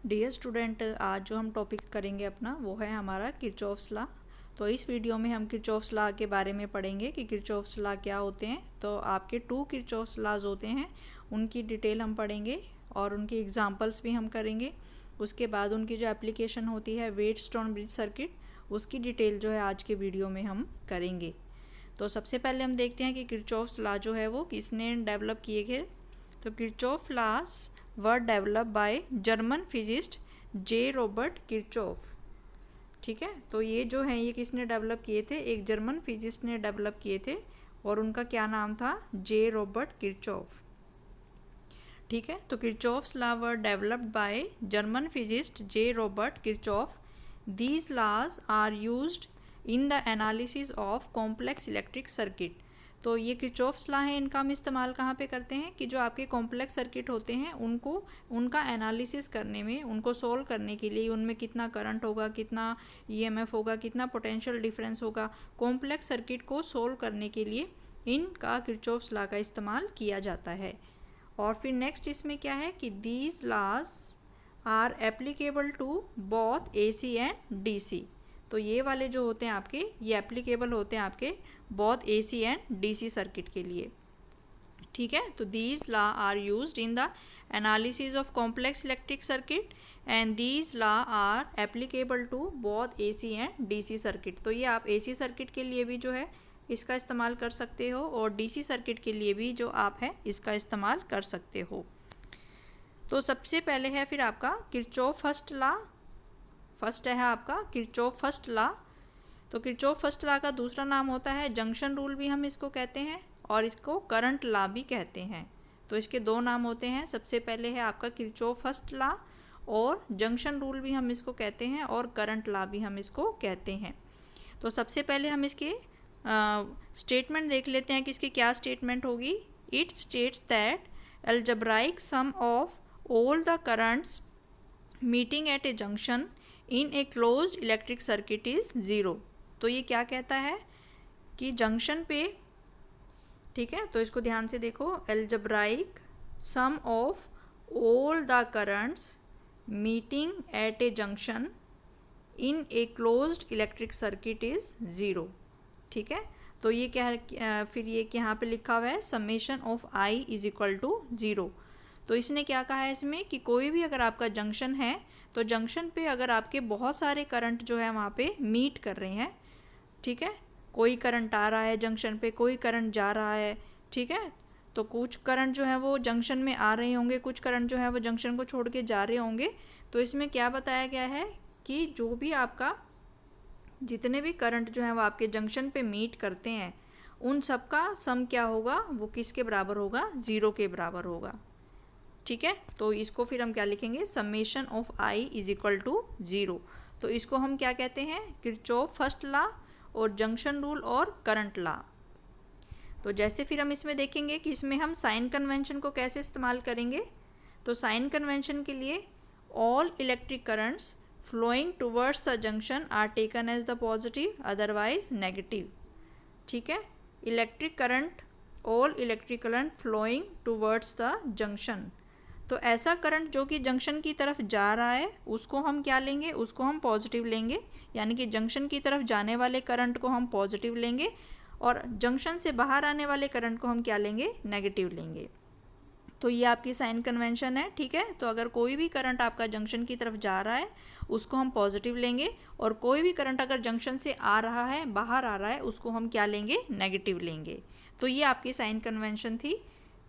Dear student, आज जो हम टॉपिक करेंगे अपना वो है हमारा किरचॉफ्स लॉ। तो इस वीडियो में हम किरचॉफ्स लॉ के बारे में पढ़ेंगे कि किरचॉफ्स लॉ क्या होते हैं। तो आपके 2 किरचॉफ्स लॉज होते हैं, उनकी डिटेल हम पढ़ेंगे और उनकी एग्जांपल्स भी हम करेंगे। उसके बाद उनकी जो एप्लीकेशन होती है व्हीटस्टोन ब्रिज सर्किट, उसकी डिटेल जो है आज के वीडियो में हम करेंगे। तो सबसे पहले हम देखते हैं कि किरचॉफ्स लॉ जो है वो किसने डेवलप किए थे। तो Kirchhoff laws were develop by German physicist J Robert Kirchhoff. ठीक है, तो ये जो है ये किसने डेवलप किए थे, एक जर्मन फिजिस्ट ने डेवलप किए थे और उनका क्या नाम था, जे रॉबर्ट किरचॉफ। ठीक है, तो Kirchhoff's law were developed by German physicist J Robert Kirchhoff. These laws are used in the analysis of complex electric circuit. तो ये किरचॉफ्स लॉ है, इनका हम इस्तेमाल कहाँ पे करते हैं कि जो आपके कॉम्प्लेक्स सर्किट होते हैं उनको उनका एनालिसिस करने में, उनको सोल्व करने के लिए, उनमें कितना करंट होगा, कितना ईएमएफ होगा, कितना पोटेंशियल डिफरेंस होगा, कॉम्प्लेक्स सर्किट को सोल्व करने के लिए इनका किरचॉफ्स लॉ का इस्तेमाल किया जाता है। और फिर नेक्स्ट इसमें क्या है कि these laws are applicable to both AC and DC. तो ये वाले जो होते हैं आपके, ये एप्लीकेबल होते हैं आपके both AC and DC circuit के लिए। ठीक है, तो these law are used in the analysis of complex electric circuit and these law are applicable to both AC and DC circuit. तो ये आप एसी सर्किट के लिए भी जो है इसका इस्तेमाल कर सकते हो और डीसी सर्किट के लिए भी जो आप है इसका इस्तेमाल कर सकते हो। तो सबसे पहले है फिर आपका किरचॉफ फर्स्ट लॉ। फर्स्ट है आपका किरचॉफ फर्स्ट लॉ। तो किरचॉफ फर्स्ट लॉ का दूसरा नाम होता है जंक्शन रूल, भी हम इसको कहते हैं, और इसको करंट लॉ भी कहते हैं। तो इसके 2 नाम होते हैं। सबसे पहले है आपका किरचॉफ फर्स्ट लॉ और जंक्शन रूल भी हम इसको कहते हैं और करंट लॉ भी हम इसको कहते हैं। तो सबसे पहले हम इसके स्टेटमेंट देख लेते हैं कि इसकी क्या स्टेटमेंट होगी। It states that algebraic sum of all the currents meeting at a junction in a closed electric circuit is zero. तो ये क्या कहता है कि जंक्शन पे, ठीक है, तो इसको ध्यान से देखो, algebraic sum of all the currents meeting at a junction in a closed electric circuit is zero. ठीक है, तो ये क्या है, फिर ये यहाँ पे लिखा हुआ है summation of I is equal to zero. तो इसने क्या कहा है इसमें कि कोई भी अगर आपका जंक्शन है तो जंक्शन पे अगर आपके बहुत सारे करंट जो है वहाँ पे मीट कर रहे हैं, ठीक है, कोई करंट आ रहा है जंक्शन पे, कोई करंट जा रहा है, ठीक है, तो कुछ करंट जो है वो जंक्शन में आ रहे होंगे, कुछ करंट जो है वो जंक्शन को छोड़ के जा रहे होंगे। तो इसमें क्या बताया गया है कि जो भी आपका जितने भी करंट जो है वो आपके जंक्शन पे मीट करते हैं उन सब का सम क्या होगा, वो किसके बराबर होगा, ज़ीरो के बराबर होगा। ठीक है, तो इसको फिर हम क्या लिखेंगे, summation of I is equal to zero. तो इसको हम क्या कहते हैं, किरचॉफ फर्स्ट लॉ और जंक्शन रूल और करंट लॉ। तो जैसे फिर हम इसमें देखेंगे कि इसमें हम साइन कन्वेंशन को कैसे इस्तेमाल करेंगे। तो साइन कन्वेंशन के लिए all electric currents flowing towards the junction are taken as the positive, otherwise negative. ठीक है, electric current, all electric current flowing towards the junction. तो ऐसा करंट जो कि जंक्शन की तरफ जा रहा है उसको हम क्या लेंगे, उसको हम पॉजिटिव लेंगे, यानी कि जंक्शन की तरफ जाने वाले करंट को हम पॉजिटिव लेंगे और जंक्शन से बाहर आने वाले करंट को हम क्या लेंगे, नेगेटिव लेंगे। तो ये आपकी साइन कन्वेंशन है। ठीक है, तो अगर कोई भी करंट आपका जंक्शन की तरफ जा रहा है उसको हम पॉजिटिव लेंगे और कोई भी करंट अगर जंक्शन से आ रहा है, बाहर आ रहा है, उसको हम क्या लेंगे, नेगेटिव लेंगे। तो ये आपकी साइन कन्वेंशन थी।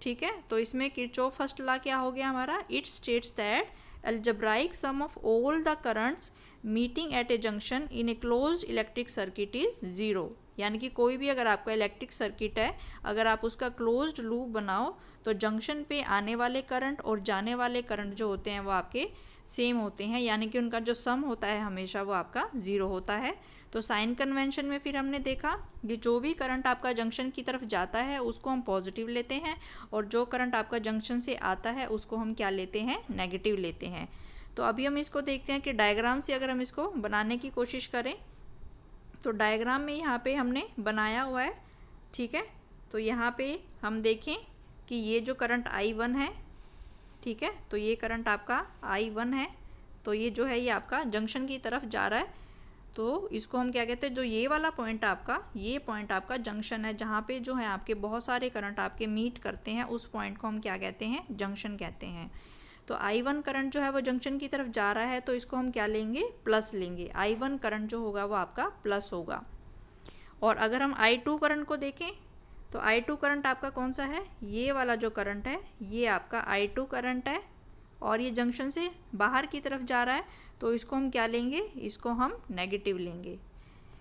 ठीक है, तो इसमें किरचॉफ फर्स्ट लॉ क्या हो गया हमारा, it states that algebraic sum of all the currents meeting at a junction in a closed electric circuit is zero. यानी कि कोई भी अगर आपका इलेक्ट्रिक सर्किट है, अगर आप उसका क्लोज्ड लूप बनाओ तो जंक्शन पे आने वाले करंट और जाने वाले करंट जो होते हैं वो आपके सेम होते हैं, यानी कि उनका जो सम होता है हमेशा वो आपका ज़ीरो होता है। तो साइन कन्वेंशन में फिर हमने देखा कि जो भी करंट आपका जंक्शन की तरफ जाता है उसको हम पॉजिटिव लेते हैं और जो करंट आपका जंक्शन से आता है उसको हम क्या लेते हैं, नेगेटिव लेते हैं। तो अभी हम इसको देखते हैं कि डायग्राम से अगर हम इसको बनाने की कोशिश करें तो डायग्राम में यहाँ पे हमने बनाया हुआ है। ठीक है, तो यहाँ पे हम देखें कि ये जो करंट I1 है, ठीक है, तो ये करंट आपका I1 है। तो ये जो है ये आपका जंक्शन की तरफ जा रहा है, तो इसको हम क्या कहते हैं, जो ये वाला पॉइंट आपका, ये पॉइंट आपका जंक्शन है, जहाँ पे जो है आपके बहुत सारे करंट आपके मीट करते हैं, उस पॉइंट को हम क्या कहते हैं, जंक्शन कहते हैं। तो I1 करंट जो है वो जंक्शन की तरफ जा रहा है, तो इसको हम क्या लेंगे, प्लस लेंगे। I1 करंट जो होगा वो आपका प्लस होगा। और अगर हम I2 करंट को देखें तो I2 करंट आपका कौन सा है, ये वाला जो करंट है ये आपका I2 करंट है, और ये जंक्शन से बाहर की तरफ जा रहा है, तो इसको हम क्या लेंगे, इसको हम नेगेटिव लेंगे।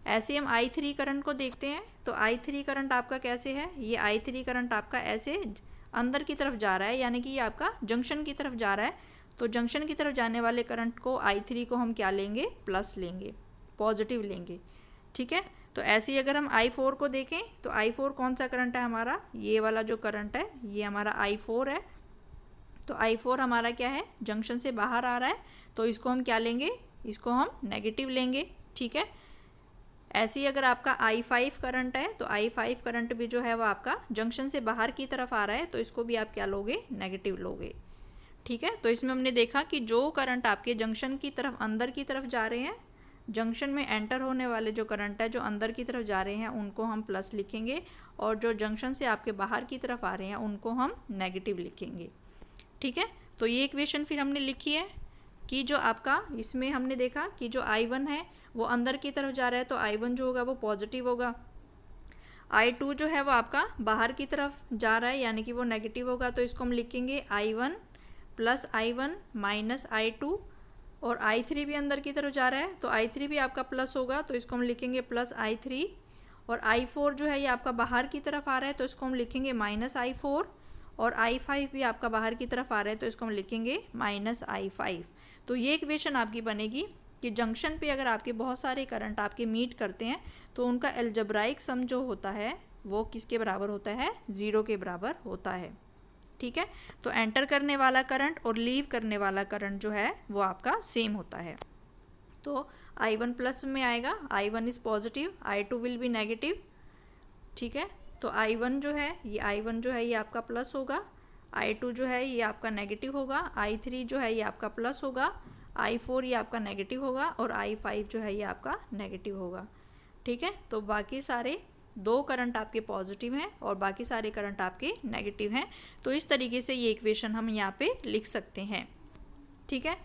ऐसे हम I3 करंट को देखते हैं, तो I3 करंट आपका कैसे है, ये I3 करंट आपका ऐसे अंदर की तरफ जा रहा है, यानी कि ये आपका जंक्शन की तरफ जा रहा है, तो जंक्शन की तरफ जाने वाले करंट को I3 को हम क्या लेंगे, प्लस लेंगे, पॉजिटिव लेंगे। ठीक है, तो ऐसे ही अगर हम I4 को देखें तो I4 कौन सा करंट है हमारा, ये वाला जो करंट है ये हमारा I4 है, तो I4 हमारा क्या है, जंक्शन से बाहर आ रहा है, तो इसको हम क्या लेंगे, इसको हम नेगेटिव लेंगे। ठीक है, ऐसे ही अगर आपका I5 करंट है तो I5 करंट भी जो है वो आपका जंक्शन से बाहर की तरफ आ रहा है, तो इसको भी आप क्या लोगे, नेगेटिव लोगे। ठीक है, तो इसमें हमने देखा कि जो करंट आपके जंक्शन की तरफ अंदर की तरफ जा रहे हैं, जंक्शन में एंटर होने वाले जो करंट है जो अंदर की तरफ जा रहे हैं उनको हम प्लस लिखेंगे, और जो जंक्शन से आपके बाहर की तरफ आ रहे हैं उनको हम नेगेटिव लिखेंगे। ठीक है, तो ये इक्वेशन फिर हमने लिखी है कि जो आपका इसमें हमने देखा कि जो I1 है वो अंदर की तरफ जा रहा है, तो I1 जो होगा वो पॉजिटिव होगा। I2 जो है वो आपका बाहर की तरफ जा रहा है, यानी कि वो नेगेटिव होगा, तो इसको हम लिखेंगे I1 plus I1 minus I2, और I3 भी अंदर की तरफ जा रहा है, तो I3 भी आपका प्लस होगा, तो इसको हम लिखेंगे प्लस I3, और I4 जो है ये आपका बाहर की तरफ आ रहा है, तो इसको हम लिखेंगे माइनस I4, और I5 भी आपका बाहर की तरफ आ रहा है, तो इसको हम लिखेंगे माइनस I5। तो ये इक्वेशन आपकी बनेगी कि जंक्शन पे अगर आपके बहुत सारे करंट आपके मीट करते हैं तो उनका एल्जेब्राइक सम जो होता है वो किसके बराबर होता है, 0 के बराबर होता है। ठीक है, तो एंटर करने वाला करंट और लीव करने वाला करंट जो है वो आपका सेम होता है। तो I1 प्लस में आएगा, I1 is positive, I2 will be negative. ठीक है, तो I1 जो है ये आपका प्लस होगा, I2 जो है ये आपका नेगेटिव होगा, I3 जो है ये आपका प्लस होगा, I4 ये आपका नेगेटिव होगा, और I5 जो है ये आपका नेगेटिव होगा। ठीक है, तो बाकी सारे दो करंट आपके पॉजिटिव हैं और बाकी सारे करंट आपके नेगेटिव हैं, तो इस तरीके से ये इक्वेशन हम यहाँ पे लिख सकते हैं। ठीक है,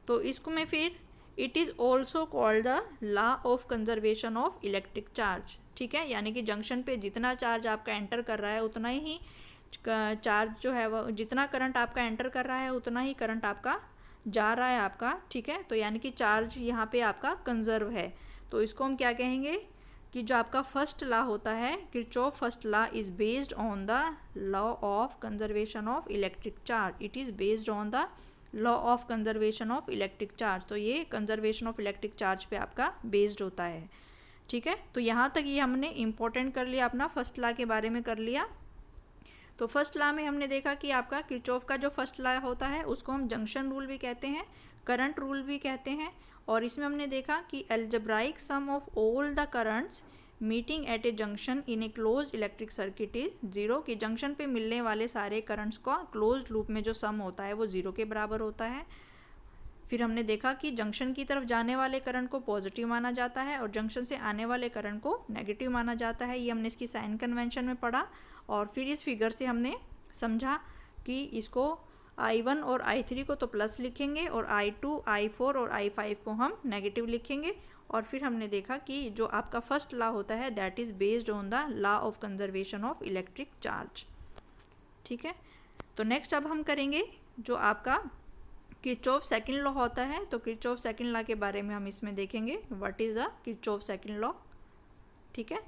तो इसको मैं फिर it is also called the law of conservation of electric charge. ठीक है, यानी कि जंक्शन पे जितना चार्ज आपका एंटर कर रहा है उतना ही चार्ज जो है वो, जितना करंट आपका एंटर कर रहा है उतना ही करंट आपका जा रहा है आपका। ठीक है, तो यानी कि चार्ज यहाँ पे आपका कंजर्व है, तो इसको हम क्या कहेंगे कि जो आपका फर्स्ट लॉ होता है, Kirchhoff first law is based on the law of conservation of electric charge. It is based on the law of conservation of electric charge. तो ये कंजर्वेशन ऑफ इलेक्ट्रिक चार्ज पे आपका बेस्ड होता है। ठीक है, तो यहाँ तक ये हमने इम्पोर्टेंट कर लिया, अपना फर्स्ट लॉ के बारे में कर लिया। तो फर्स्ट लॉ में हमने देखा कि आपका किरचॉफ का जो फर्स्ट लॉ होता है उसको हम जंक्शन रूल भी कहते हैं, करंट रूल भी कहते हैं, और इसमें हमने देखा कि algebraic sum of all the currents meeting at a junction in a closed electric circuit is 0, कि जंक्शन पे मिलने वाले सारे करंट्स का क्लोज्ड लूप में जो सम होता है वो 0 के बराबर होता है। फिर हमने देखा कि जंक्शन की तरफ जाने वाले करंट को पॉजिटिव माना जाता है और जंक्शन से आने वाले करंट को नेगेटिव माना जाता है। ये हमने इसकी साइन कन्वेंशन में पढ़ा, और फिर इस फिगर से हमने समझा कि इसको I1 और I3 को तो प्लस लिखेंगे और I2, I4 और I5 को हम नेगेटिव लिखेंगे। और फिर हमने देखा कि जो आपका फर्स्ट लॉ होता है that is based on the law of conservation of electric charge. ठीक है, तो नेक्स्ट अब हम करेंगे जो आपका किरचॉफ सेकंड लॉ होता है। तो किरचॉफ सेकंड लॉ के बारे में हम इसमें देखेंगे, what is the Kirchhoff second law. ठीक है,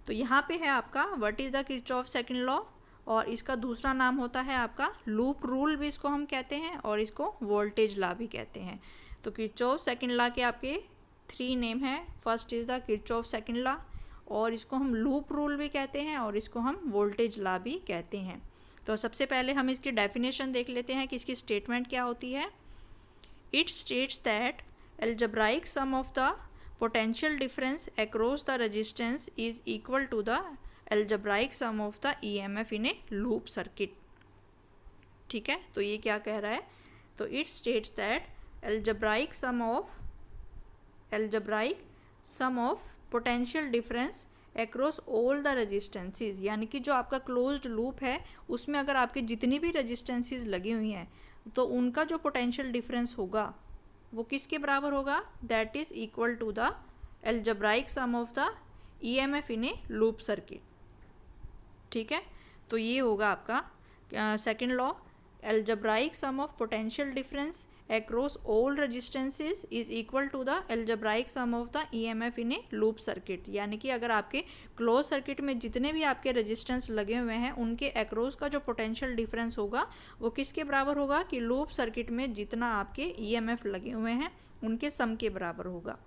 तो यहाँ पे है आपका what is the Kirchhoff second law, और इसका दूसरा नाम होता है आपका लूप रूल भी इसको हम कहते हैं, और इसको वोल्टेज लॉ भी कहते हैं। तो किरचॉफ सेकंड लॉ के आपके 3 नेम हैं। First is the Kirchhoff second law, और इसको हम लूप रूल भी कहते हैं, और इसको हम वोल्टेज लॉ भी कहते हैं। तो सबसे पहले हम इसकी डेफिनेशन देख लेते हैं कि इसकी स्टेटमेंट क्या होती है। It states that algebraic sum of the potential difference across the resistance is equal to the algebraic sum of the EMF in a loop circuit। ठीक है, तो ये क्या कह रहा है, तो it states that algebraic sum of potential difference across all the resistances, यानी कि जो आपका क्लोज्ड लूप है उसमें अगर आपके जितनी भी रेजिस्टेंसेस लगी हुई हैं तो उनका जो पोटेंशियल डिफरेंस होगा वो किसके बराबर होगा, that is equal to the algebraic sum of the EMF in a loop circuit. ठीक है, तो ये होगा आपका second law, algebraic sum of potential difference across all resistances is equal to the algebraic sum of the EMF in a loop circuit। यानी कि अगर आपके क्लोज सर्किट में जितने भी आपके रेजिस्टेंस लगे हुए हैं उनके अक्रॉस का जो पोटेंशियल डिफरेंस होगा वो किसके बराबर होगा कि लूप सर्किट में जितना आपके EMF लगे हुए हैं उनके सम के बराबर होगा।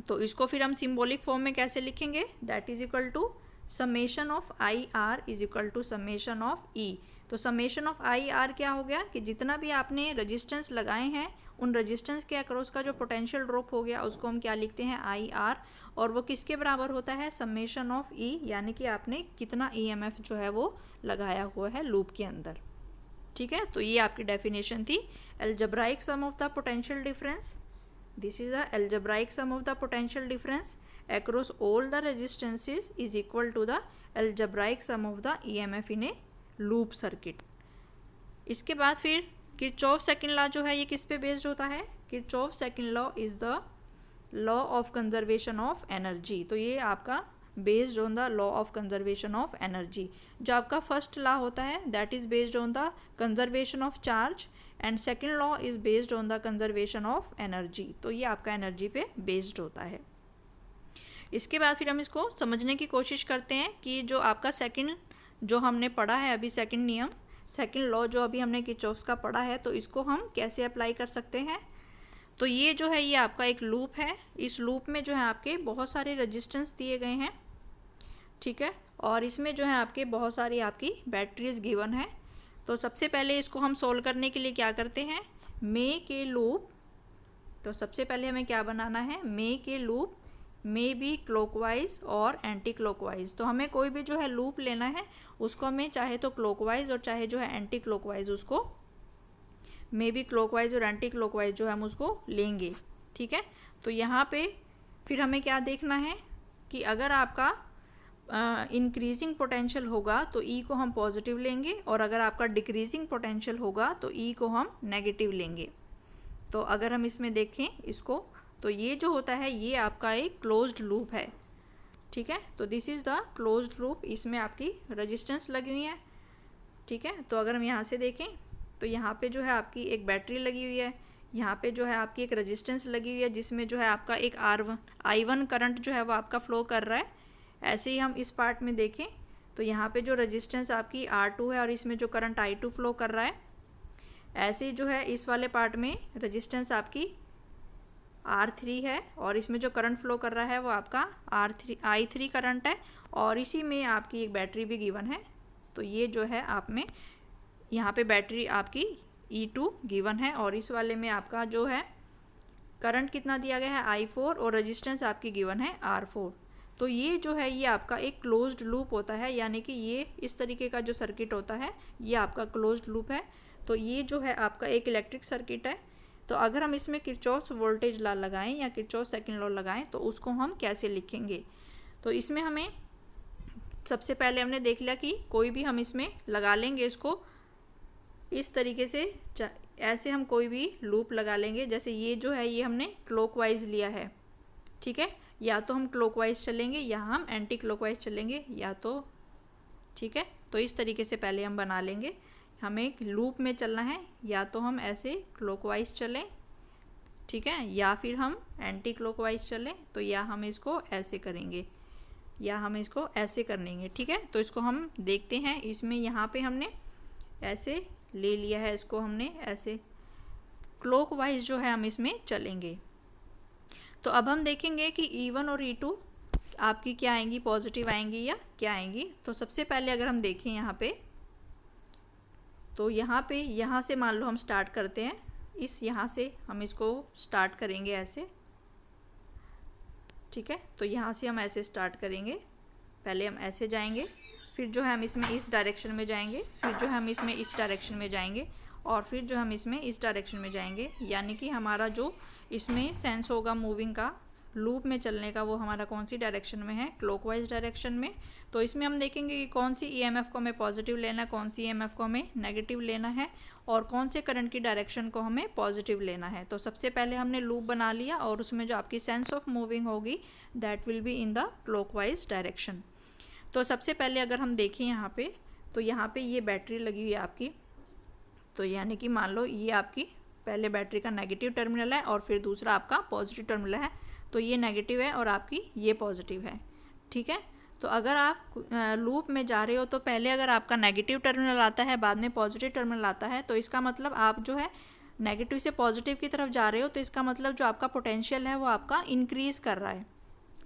तो इसको फिर हम सिंबॉलिक फॉर्म में कैसे लिखेंगे, that is equal to summation of I R is equal to summation of E. तो समेशन ऑफ आई आर क्या हो गया कि जितना भी आपने रेजिस्टेंस लगाए हैं उन रेजिस्टेंस के अक्रॉस का जो पोटेंशियल ड्रॉप हो गया उसको हम क्या लिखते हैं, आई आर, और वो किसके बराबर होता है, समेशन ऑफ ई, यानी कि आपने कितना ईएमएफ जो है वो लगाया हुआ है लूप के अंदर। ठीक है, तो ये आपकी डेफिनेशन थी algebraic sum of the potential difference, this is the algebraic sum of the potential difference across all the resistances is equal to the algebraic sum of the EMF in a loop circuit। इसके बाद फिर Kirchhoff second law जो है ये किस पे based होता है, Kirchhoff second law is the law of conservation of energy. तो ये आपका based on the law of conservation of energy. जो आपका फर्स्ट लॉ होता है that is based on the conservation of charge and second law is based on the conservation of energy. तो ये आपका एनर्जी पे बेस्ड होता है। इसके बाद फिर हम इसको समझने की कोशिश करते हैं कि जो आपका सेकंड जो हमने पढ़ा है अभी, सेकंड नियम, सेकंड लॉ जो अभी हमने किरचॉफ्स का पढ़ा है, तो इसको हम कैसे अप्लाई कर सकते हैं। तो ये जो है ये आपका एक लूप है, इस लूप में जो है आपके बहुत सारे रेजिस्टेंस दिए गए हैं। ठीक है, और इसमें जो है आपके बहुत सारी आपकी बैटरीज गिवन है। तो सबसे पहले इसको हम सोल्व करने के लिए क्या करते हैं, मे के लूप, तो सबसे पहले हमें क्या बनाना है, मे के लूप मे बी क्लॉकवाइज और एंटी क्लॉकवाइज। तो हमें कोई भी जो है लूप लेना है उसको हमें चाहे तो क्लॉकवाइज और चाहे जो है एंटी क्लॉकवाइज, उसको मे बी क्लॉकवाइज और एंटी क्लॉकवाइज जो है हम उसको लेंगे। ठीक है, तो यहाँ पे फिर हमें क्या देखना है कि अगर आपका इंक्रीजिंग पोटेंशियल होगा तो ई को हम पॉजिटिव लेंगे, और अगर आपका डिक्रीजिंग पोटेंशियल होगा तो ई को हम नेगेटिव लेंगे। तो अगर हम इसमें देखें इसको, तो ये जो होता है ये आपका एक क्लोज्ड लूप है। ठीक है, तो this is the closed loop, इसमें आपकी रेजिस्टेंस लगी हुई है। ठीक है, तो अगर हम यहाँ से देखें तो यहाँ पे जो है आपकी एक बैटरी लगी हुई है, यहाँ पे जो है आपकी एक रेजिस्टेंस लगी हुई है जिसमें जो है आपका एक I1 करंट जो है वो आपका फ्लो कर रहा है। ऐसे ही हम इस पार्ट में देखें तो यहाँ पे जो रेजिस्टेंस आपकी R2 है और इसमें जो करंट I2 फ्लो कर रहा है। ऐसे ही जो है इस वाले पार्ट में रेजिस्टेंस आपकी R3 है और इसमें जो करंट फ्लो कर रहा है वो आपका I3 करंट है, और इसी में आपकी एक बैटरी भी गिवन है। तो ये जो है आप में यहाँ पे बैटरी आपकी E2 गिवन है, और इस वाले में आपका जो है करंट कितना दिया गया है I4, और रेजिस्टेंस आपकी गिवन है R4। तो ये जो है ये आपका एक क्लोज्ड लूप होता है, यानी कि ये इस तरीके का जो सर्किट होता है ये आपका क्लोज्ड लूप है। तो ये जो है आपका एक इलेक्ट्रिक सर्किट है। तो अगर हम इसमें किरचॉफ्स वोल्टेज लॉ लगाएं या किरचॉफ सेकंड लॉ लगाएं तो उसको हम कैसे लिखेंगे। तो इसमें हमें सबसे पहले हमने देख लिया कि कोई भी हम इसमें लगा लेंगे इसको इस तरीके से, ऐसे हम कोई भी लूप लगा लेंगे। जैसे ये जो है ये हमने क्लॉकवाइज लिया है। ठीक है, या तो हम क्लॉकवाइज चलेंगे या हम एंटी क्लॉकवाइज चलेंगे, या तो ठीक है। तो इस तरीके से पहले हम बना लेंगे, हमें एक लूप में चलना है, या तो हम ऐसे क्लॉकवाइज चलें, ठीक है, या फिर हम एंटी क्लॉकवाइज चलें, तो या हम इसको ऐसे करेंगे या हम इसको ऐसे कर लेंगे। ठीक है, तो इसको हम देखते हैं। इसमें यहाँ पे हमने ऐसे ले लिया है, इसको हमने ऐसे क्लॉकवाइज जो है हम इसमें चलेंगे। तो अब हम देखेंगे कि E1 और E2 आपकी क्या आएंगी, पॉजिटिव आएंगी या क्या आएंगी। तो सबसे पहले अगर हम देखें यहाँ पे, तो यहाँ से मान लो हम स्टार्ट करते हैं, यहाँ से हम इसको स्टार्ट करेंगे ऐसे। ठीक है, तो यहाँ से हम ऐसे स्टार्ट करेंगे, पहले हम ऐसे जाएंगे, फिर जो है हम इसमें इस डायरेक्शन में जाएंगे, फिर जो है हम इसमें इस डायरेक्शन में जाएंगे, और फिर जो हम इसमें इस डायरेक्शन में जाएंगे, यानी कि हमारा जो इसमें सेंस होगा मूविंग का, लूप में चलने का, वो हमारा कौन सी डायरेक्शन में है, क्लॉकवाइज डायरेक्शन में। तो इसमें हम देखेंगे कि कौन सी ईएमएफ को हमें पॉजिटिव लेना है, कौन सी ईएमएफ को हमें नेगेटिव लेना है, और कौन से करंट की डायरेक्शन को हमें पॉजिटिव लेना है। तो सबसे पहले हमने लूप बना लिया और उसमें जो आपकी सेंस ऑफ मूविंग होगी that will be in the clockwise direction. तो सबसे पहले अगर हम देखें यहाँ पे, तो यहाँ पे ये बैटरी लगी हुई है आपकी। तो यानी कि मान लो ये आपकी पहले बैटरी का नेगेटिव टर्मिनल है और फिर दूसरा आपका पॉजिटिव टर्मिनल है। तो ये नेगेटिव है और आपकी ये पॉजिटिव है, ठीक है। तो अगर आप लूप में जा रहे हो तो पहले अगर आपका नेगेटिव टर्मिनल आता है, बाद में पॉजिटिव टर्मिनल आता है, तो इसका मतलब आप जो है नेगेटिव से पॉजिटिव की तरफ जा रहे हो। तो इसका मतलब जो आपका पोटेंशियल है वो आपका इंक्रीज़ कर रहा है,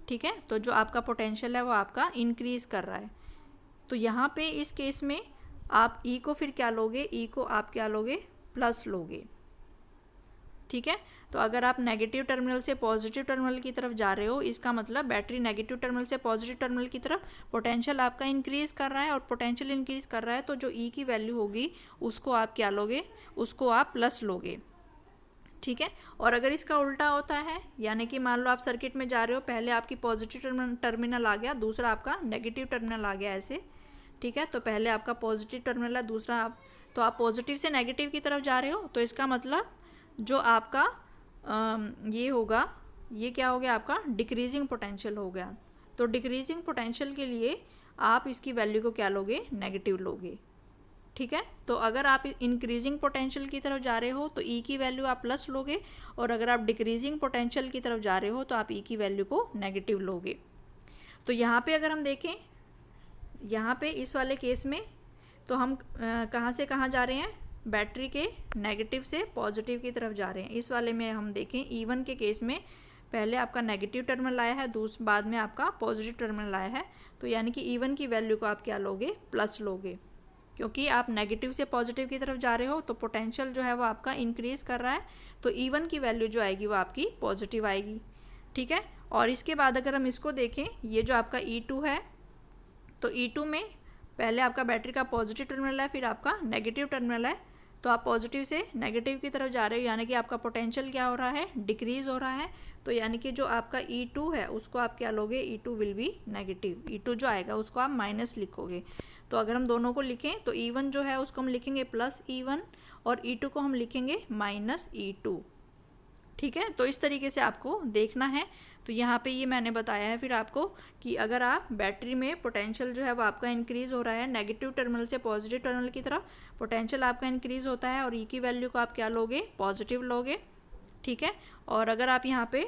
ठीक है। तो जो आपका पोटेंशियल है वो आपका इंक्रीज़ कर रहा है। तो यहाँ पे इस केस में आप ई को फिर क्या लोगे, ई को आप क्या लोगे, प्लस लोगे, ठीक है। तो अगर आप नेगेटिव टर्मिनल से पॉजिटिव टर्मिनल की तरफ जा रहे हो, इसका मतलब बैटरी नेगेटिव टर्मिनल से पॉजिटिव टर्मिनल की तरफ पोटेंशियल आपका इंक्रीज़ कर रहा है, और पोटेंशियल इंक्रीज़ कर रहा है तो जो ई की वैल्यू होगी उसको आप क्या लोगे, उसको आप प्लस लोगे, ठीक है। और अगर इसका उल्टा होता है, यानी कि मान लो आप सर्किट में जा रहे हो, पहले आपकी पॉजिटिव टर्मिनल आ गया, दूसरा आपका नेगेटिव टर्मिनल आ गया, ऐसे, ठीक है। तो पहले आपका पॉजिटिव टर्मिनल है, दूसरा तो आप पॉजिटिव से नेगेटिव की तरफ जा रहे हो। तो इसका मतलब जो आपका ये होगा, ये क्या हो गया, आपका डिक्रीजिंग पोटेंशियल हो गया। तो डिक्रीजिंग पोटेंशियल के लिए आप इसकी वैल्यू को क्या लोगे, नेगेटिव लोगे, ठीक है। तो अगर आप इंक्रीजिंग पोटेंशियल की तरफ जा रहे हो तो ई की वैल्यू आप प्लस लोगे, और अगर आप डिक्रीजिंग पोटेंशियल की तरफ जा रहे हो तो आप ई की वैल्यू को नेगेटिव लोगे। तो यहाँ पे अगर हम देखें, यहाँ पे इस वाले केस में तो हम कहाँ से कहाँ जा रहे हैं, बैटरी के नेगेटिव से पॉजिटिव की तरफ जा रहे हैं। इस वाले में हम देखें E1 के केस में पहले आपका नेगेटिव टर्मिनल आया है, बाद में आपका पॉजिटिव टर्मिनल आया है। तो यानी कि E1 की वैल्यू को आप क्या लोगे, प्लस लोगे, क्योंकि आप नेगेटिव से पॉजिटिव की तरफ जा रहे हो तो पोटेंशियल जो है वो आपका इंक्रीज़ कर रहा है। तो E1 की वैल्यू जो आएगी वो आपकी पॉजिटिव आएगी, ठीक है। और इसके बाद अगर हम इसको देखें, ये जो आपका E2 है, तो E2 में पहले आपका बैटरी का पॉजिटिव टर्मिनल है, फिर आपका नेगेटिव टर्मिनल है। तो आप पॉजिटिव से नेगेटिव की तरफ जा रहे हो, यानी कि आपका पोटेंशियल क्या हो रहा है, डिक्रीज़ हो रहा है। तो यानी कि जो आपका E2 है उसको आप क्या लोगे, E2 will be negative, E2 जो आएगा उसको आप माइनस लिखोगे। तो अगर हम दोनों को लिखें तो E1 जो है उसको हम लिखेंगे प्लस E1 और E2 को हम लिखेंगे माइनस E2, ठीक है। तो इस तरीके से आपको देखना है। तो यहाँ पे ये मैंने बताया है फिर आपको कि अगर आप बैटरी में पोटेंशियल जो है वो आपका इंक्रीज़ हो रहा है, नेगेटिव टर्मिनल से पॉजिटिव टर्मिनल की तरफ पोटेंशियल आपका इंक्रीज़ होता है, और ई की वैल्यू को आप क्या लोगे, पॉजिटिव लोगे, ठीक है। और अगर आप यहाँ पे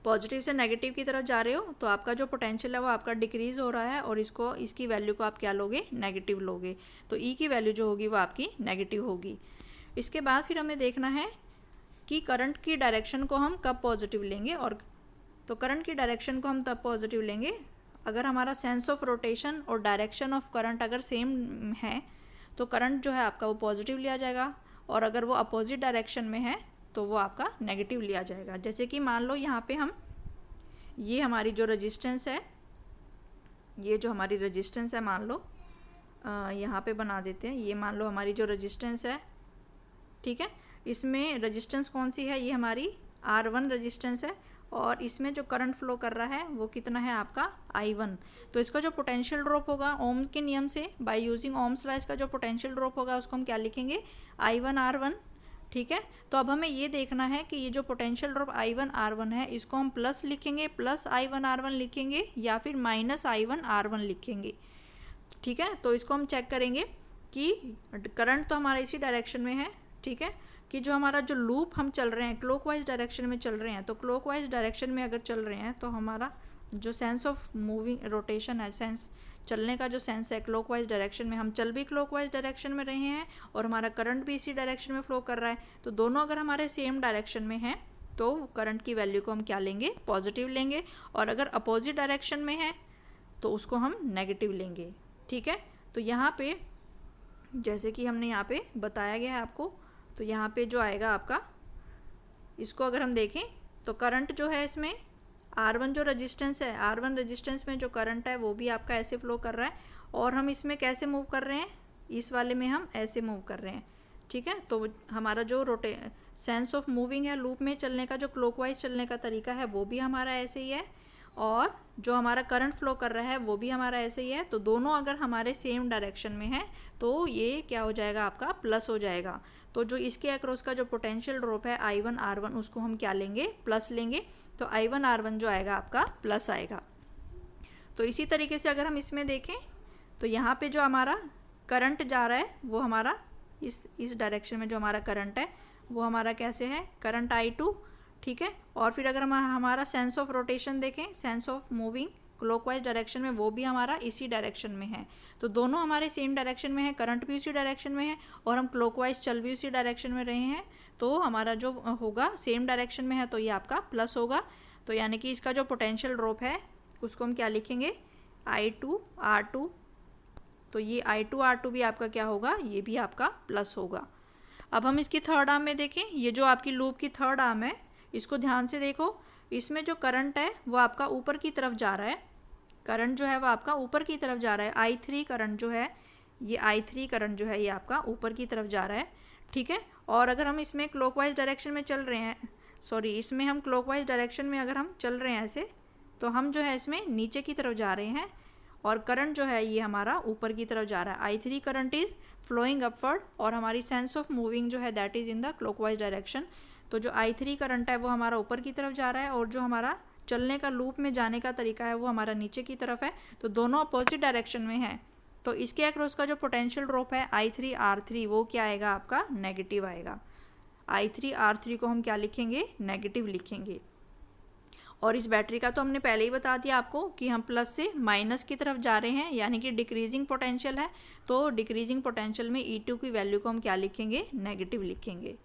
पॉजिटिव से नेगेटिव की तरफ जा रहे हो तो आपका जो पोटेंशियल है वो आपका डिक्रीज़ हो रहा है, और इसकी वैल्यू को आप क्या लोगे, नेगेटिव लोगे। तो ई की वैल्यू जो होगी वो आपकी नेगेटिव होगी। इसके बाद फिर हमें देखना है कि करंट की डायरेक्शन को हम कब पॉजिटिव लेंगे। और तो करंट की डायरेक्शन को हम तब पॉजिटिव लेंगे अगर हमारा सेंस ऑफ रोटेशन और डायरेक्शन ऑफ करंट अगर सेम है, तो करंट जो है आपका वो पॉजिटिव लिया जाएगा, और अगर वो अपोजिट डायरेक्शन में है तो वो आपका नेगेटिव लिया जाएगा। जैसे कि मान लो यहाँ पे हम, ये हमारी जो रेजिस्टेंस है, ये जो हमारी रेजिस्टेंस है, मान लो यहाँ पे बना देते हैं, ये मान लो हमारी जो रेजिस्टेंस है, ठीक है। इसमें रेजिस्टेंस कौन सी है, ये हमारी R1 रेजिस्टेंस है, और इसमें जो करंट फ्लो कर रहा है वो कितना है, आपका I1। तो इसका जो पोटेंशियल ड्रॉप होगा ओम के नियम से, बाय यूजिंग ओम्स लॉ, इसका जो पोटेंशियल ड्रॉप होगा उसको हम क्या लिखेंगे, I1 R1, ठीक है। तो अब हमें ये देखना है कि ये जो पोटेंशियल ड्रॉप I1 R1 है इसको हम प्लस लिखेंगे, प्लस I1 R1 लिखेंगे, या फिर माइनस I1 R1 लिखेंगे, ठीक है। तो इसको हम चेक करेंगे कि करंट तो हमारा इसी डायरेक्शन में है, ठीक है, कि जो हमारा जो लूप हम चल रहे हैं क्लॉकवाइज डायरेक्शन में चल रहे हैं। तो क्लॉकवाइज डायरेक्शन में अगर चल रहे हैं तो हमारा जो सेंस ऑफ मूविंग रोटेशन है, सेंस चलने का जो सेंस है क्लॉकवाइज डायरेक्शन में, हम चल भी क्लॉकवाइज डायरेक्शन में रहे हैं और हमारा करंट भी इसी डायरेक्शन में फ्लो कर रहा है। तो दोनों अगर हमारे सेम डायरेक्शन में हैं तो करंट की वैल्यू को हम क्या लेंगे, पॉजिटिव लेंगे, और अगर अपोजिट डायरेक्शन में है तो उसको हम नेगेटिव लेंगे, ठीक है। तो यहाँ पे जैसे कि हमने यहाँ पे बताया गया है आपको, तो यहाँ पे जो आएगा आपका, इसको अगर हम देखें तो करंट जो है इसमें R1 जो रेजिस्टेंस है, R1 रेजिस्टेंस में जो करंट है वो भी आपका ऐसे फ्लो कर रहा है, और हम इसमें कैसे मूव कर रहे हैं, इस वाले में हम ऐसे मूव कर रहे हैं, ठीक है। तो हमारा जो सेंस ऑफ मूविंग है, लूप में चलने का जो क्लॉकवाइज चलने का तरीका है वो भी हमारा ऐसे ही है, और जो हमारा करंट फ्लो कर रहा है वो भी हमारा ऐसे ही है। तो दोनों अगर हमारे सेम डायरेक्शन में है तो ये क्या हो जाएगा, आपका प्लस हो जाएगा। तो जो इसके अक्रॉस का जो पोटेंशियल ड्रॉप है I1R1 उसको हम क्या लेंगे, प्लस लेंगे। तो I1R1 जो आएगा आपका प्लस आएगा। तो इसी तरीके से अगर हम इसमें देखें तो यहाँ पे जो हमारा करंट जा रहा है वो हमारा इस डायरेक्शन में जो हमारा करंट है वो हमारा कैसे है, करंट I2, ठीक है। और फिर अगर हम हमारा सेंस ऑफ रोटेशन देखें, sense of moving clockwise direction में, वो भी हमारा इसी डायरेक्शन में है। तो दोनों हमारे सेम डायरेक्शन में है, करंट भी उसी डायरेक्शन में है और हम क्लॉकवाइज चल भी उसी डायरेक्शन में रहे हैं। तो हमारा जो होगा सेम डायरेक्शन में है तो ये आपका प्लस होगा। तो यानी कि इसका जो पोटेंशियल ड्रॉप है उसको हम क्या लिखेंगे, I2R2। तो ये I2R2 भी आपका क्या होगा, ये भी आपका प्लस होगा। अब हम इसकी थर्ड आर्म में देखें, ये जो आपकी लूप की थर्ड आर्म है इसको ध्यान से देखो। इसमें जो करंट है वो आपका ऊपर की तरफ जा रहा है, करंट जो है वो आपका ऊपर की तरफ जा रहा है। I3 करंट जो है, ये I3 करंट जो है ये आपका ऊपर की तरफ जा रहा है, ठीक है। और अगर हम इसमें क्लॉकवाइज डायरेक्शन में चल रहे हैं, सॉरी इसमें हम क्लॉकवाइज डायरेक्शन में अगर हम चल रहे हैं ऐसे, तो हम जो है इसमें नीचे की तरफ जा रहे हैं और करंट जो है ये हमारा ऊपर की तरफ जा रहा है। I3 current is flowing upward और हमारी सेंस ऑफ मूविंग जो है that is in the clockwise direction. तो जो I3 करंट है वो हमारा ऊपर की तरफ जा रहा है और जो हमारा चलने का लूप में जाने का तरीका है वो हमारा नीचे की तरफ है। तो दोनों अपोजिट डायरेक्शन में है। तो इसके अक्रॉस का जो पोटेंशियल ड्रॉप है I3R3 वो क्या आएगा, आपका नेगेटिव आएगा। I3R3 को हम क्या लिखेंगे, नेगेटिव लिखेंगे। और इस बैटरी का तो हमने पहले ही बता दिया आपको कि हम प्लस से माइनस की तरफ जा रहे हैं, यानी कि डिक्रीजिंग पोटेंशियल है। तो डिक्रीजिंग पोटेंशियल में E2 की वैल्यू को हम क्या लिखेंगे, नेगेटिव लिखेंगे,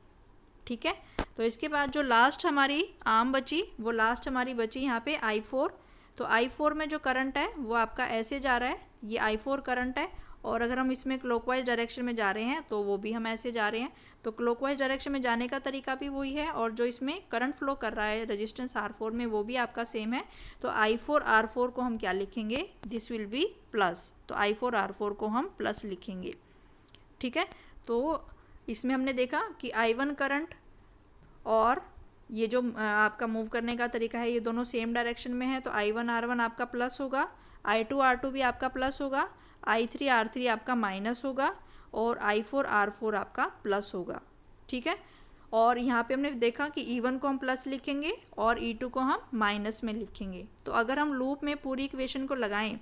ठीक है। तो इसके बाद जो लास्ट हमारी आर्म बची, वो लास्ट हमारी बची यहाँ पे I4। तो I4 में जो करंट है वो आपका ऐसे जा रहा है, ये I4 करंट है। और अगर हम इसमें क्लॉकवाइज डायरेक्शन में जा रहे हैं तो वो भी हम ऐसे जा रहे हैं। तो क्लॉकवाइज डायरेक्शन में जाने का तरीका भी वही है और जो इसमें करंट फ्लो कर रहा है रेजिस्टेंस R4 में वो भी आपका सेम है। तो I4R4 को हम क्या लिखेंगे, दिस विल बी प्लस। तो I4R4 को हम प्लस लिखेंगे, ठीक है। तो इसमें हमने देखा कि I1 करंट और ये जो आपका मूव करने का तरीका है ये दोनों सेम डायरेक्शन में है। तो I1R1 आपका प्लस होगा, I2R2 भी आपका प्लस होगा, I3R3 आपका माइनस होगा और I4R4 आपका प्लस होगा, ठीक है। और यहाँ पे हमने देखा कि E1 को हम प्लस लिखेंगे और E2 को हम माइनस में लिखेंगे। तो अगर हम लूप में पूरी इक्वेशन को लगाएं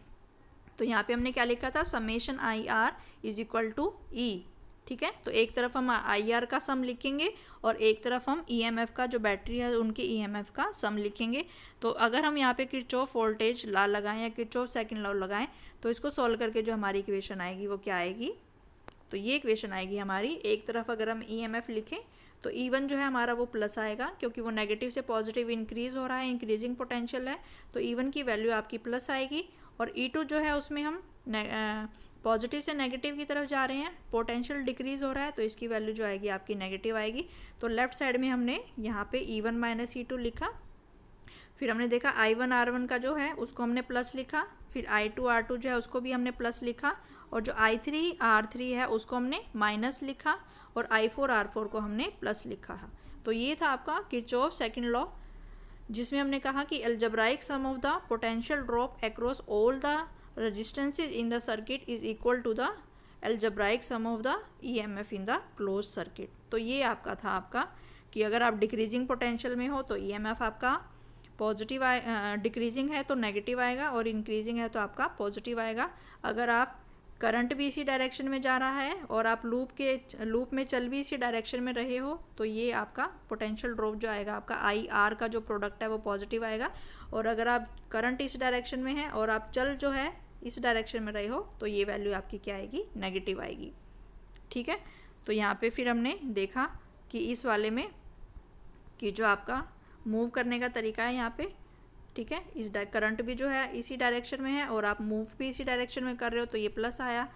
तो यहाँ पे हमने क्या लिखा था, summation IR is equal to E, ठीक है। तो एक तरफ हम IR का सम लिखेंगे और एक तरफ हम EMF का, जो बैटरी है उनके EMF का सम लिखेंगे। तो अगर हम यहाँ पे किरचॉफ वोल्टेज लॉ लगाएं या किरचॉफ सेकंड लॉ लगाएं तो इसको सॉल्व करके जो हमारी इक्वेशन आएगी वो क्या आएगी, तो ये इक्वेशन आएगी हमारी। एक तरफ अगर हम EMF लिखें तो E1 जो है हमारा वो प्लस आएगा क्योंकि वो नेगेटिव से पॉजिटिव इंक्रीज़ हो रहा है, इंक्रीजिंग पोटेंशियल है। तो E1 की वैल्यू आपकी प्लस आएगी। और E2 जो है उसमें हम पॉजिटिव से नेगेटिव की तरफ जा रहे हैं, पोटेंशियल डिक्रीज़ हो रहा है तो इसकी वैल्यू जो आएगी आपकी नेगेटिव आएगी। तो लेफ्ट साइड में हमने यहाँ पे E1 माइनस E2 लिखा। फिर हमने देखा I1R1 का जो है उसको हमने प्लस लिखा, फिर I2R2 जो है उसको भी हमने प्लस लिखा और जो I3R3 है उसको हमने माइनस लिखा और I4R4 को हमने प्लस लिखा है। तो ये था आपका किरचॉफ सेकंड लॉ, जिसमें हमने कहा कि algebraic sum of the potential drop across all the resistances in the circuit is equal to the algebraic sum of the EMF in the close circuit. तो ये आपका था आपका कि अगर आप डिक्रीजिंग पोटेंशियल में हो तो EMF आपका पॉजिटिव डिक्रीजिंग है तो नेगेटिव आएगा और इंक्रीजिंग है तो आपका पॉजिटिव आएगा। अगर आप करंट भी इसी डायरेक्शन में जा रहा है और आप लूप में चल भी इसी डायरेक्शन में रहे हो तो ये आपका पोटेंशियल ड्रॉप जो आएगा आपका IR का जो प्रोडक्ट है वो पॉजिटिव आएगा। और अगर आप करंट इस डायरेक्शन में है और आप चल जो है इस डायरेक्शन में रहे हो तो ये वैल्यू आपकी क्या आएगी, नेगेटिव आएगी, ठीक है। तो यहाँ पे फिर हमने देखा कि इस वाले में कि जो आपका मूव करने का तरीका है यहाँ पे, ठीक है, इस करंट भी जो है इसी डायरेक्शन में है और आप मूव भी इसी डायरेक्शन में कर रहे हो तो ये प्लस आया।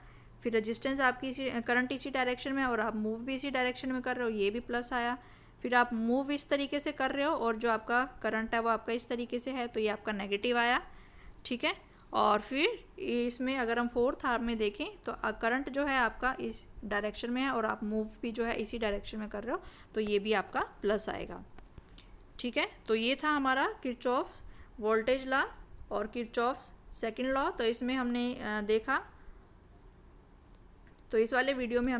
फिर रेजिस्टेंस आपकी करंट इसी डायरेक्शन में है और आप मूव भी इसी डायरेक्शन में कर रहे हो, ये भी प्लस आया। फिर आप मूव इस तरीके से कर रहे हो और जो आपका करंट है वो आपका इस तरीके से है तो ये आपका नेगेटिव आया, ठीक है। और फिर इसमें अगर हम फोर्थ आर्म में देखें तो करंट जो है आपका इस डायरेक्शन में है और आप मूव भी जो है इसी डायरेक्शन में कर रहे हो, तो ये भी आपका प्लस आएगा। ठीक है, तो ये था हमारा किरचॉफ वोल्टेज लॉ और किरचॉफ सेकंड लॉ। तो इसमें हमने देखा, तो इस वाले वीडियो में हम